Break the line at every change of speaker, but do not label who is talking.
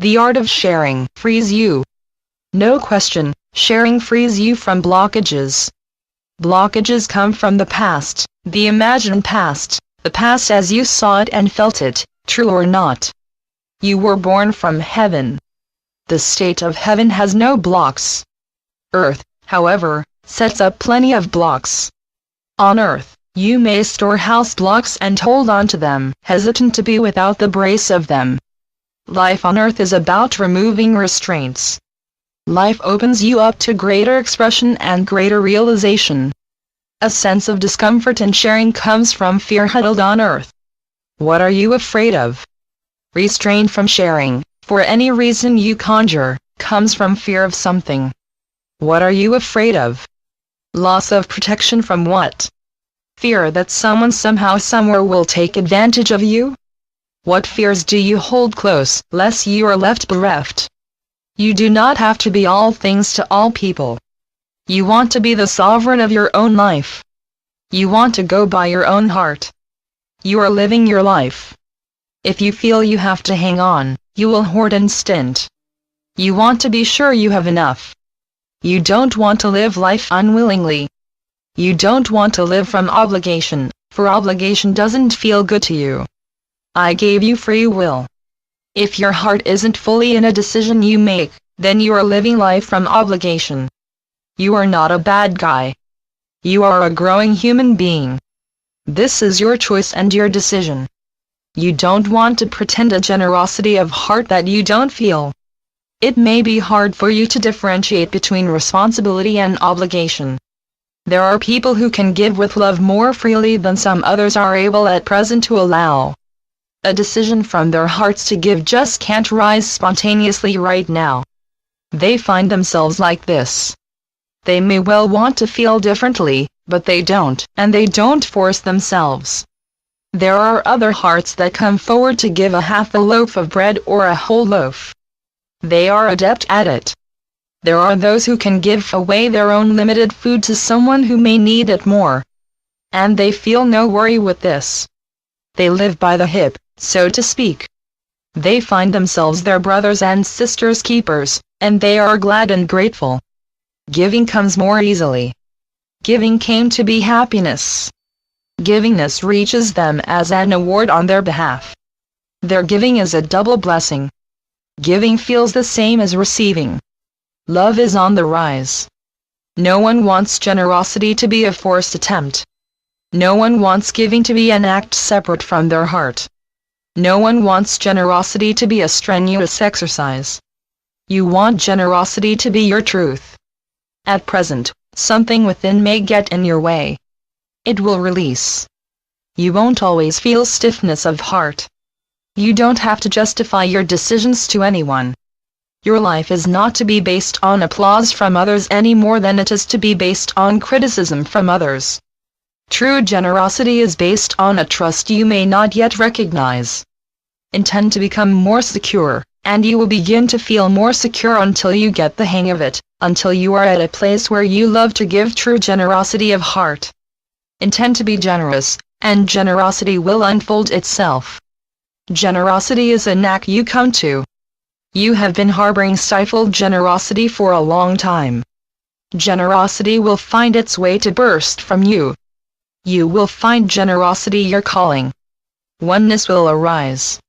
The art of sharing frees you. No question, sharing frees you from blockages. Blockages come from the past, the imagined past, the past as you saw it and felt it, true or not. You were born from heaven. The state of heaven has no blocks. Earth, however, sets up plenty of blocks. On earth, you may store house blocks and hold on to them, hesitant to be without the brace of them. Life on earth is about removing restraints. Life opens you up to greater expression and greater realization. A sense of discomfort in sharing comes from fear huddled on earth. What are you afraid of? Restraint from sharing, for any reason you conjure, comes from fear of something. What are you afraid of? Loss of protection from what? Fear that someone somehow somewhere will take advantage of you? What fears do you hold close, lest you are left bereft? You do not have to be all things to all people. You want to be the sovereign of your own life. You want to go by your own heart. You are living your life. If you feel you have to hang on, you will hoard and stint. You want to be sure you have enough. You don't want to live life unwillingly. You don't want to live from obligation, for obligation doesn't feel good to you. I gave you free will. If your heart isn't fully in a decision you make, then you are living life from obligation. You are not a bad guy. You are a growing human being. This is your choice and your decision. You don't want to pretend a generosity of heart that you don't feel. It may be hard for you to differentiate between responsibility and obligation. There are people who can give with love more freely than some others are able at present to allow. A decision from their hearts to give just can't rise spontaneously right now. They find themselves like this. They may well want to feel differently, but they don't, and they don't force themselves. There are other hearts that come forward to give a half a loaf of bread or a whole loaf. They are adept at it. There are those who can give away their own limited food to someone who may need it more. And they feel no worry with this. They live by the hip, so to speak. They find themselves their brothers and sisters' keepers, and they are glad and grateful. Giving comes more easily. Giving came to be happiness. Givingness reaches them as an award on their behalf. Their giving is a double blessing. Giving feels the same as receiving. Love is on the rise. No one wants generosity to be a forced attempt. No one wants giving to be an act separate from their heart. No one wants generosity to be a strenuous exercise. You want generosity to be your truth. At present, something within may get in your way. It will release. You won't always feel stiffness of heart. You don't have to justify your decisions to anyone. Your life is not to be based on applause from others any more than it is to be based on criticism from others. True generosity is based on a trust you may not yet recognize. Intend to become more secure, and you will begin to feel more secure until you get the hang of it, until you are at a place where you love to give true generosity of heart. Intend to be generous, and generosity will unfold itself. Generosity is a knack you come to. You have been harboring stifled generosity for a long time. Generosity will find its way to burst from you. You will find generosity your calling. Oneness will arise.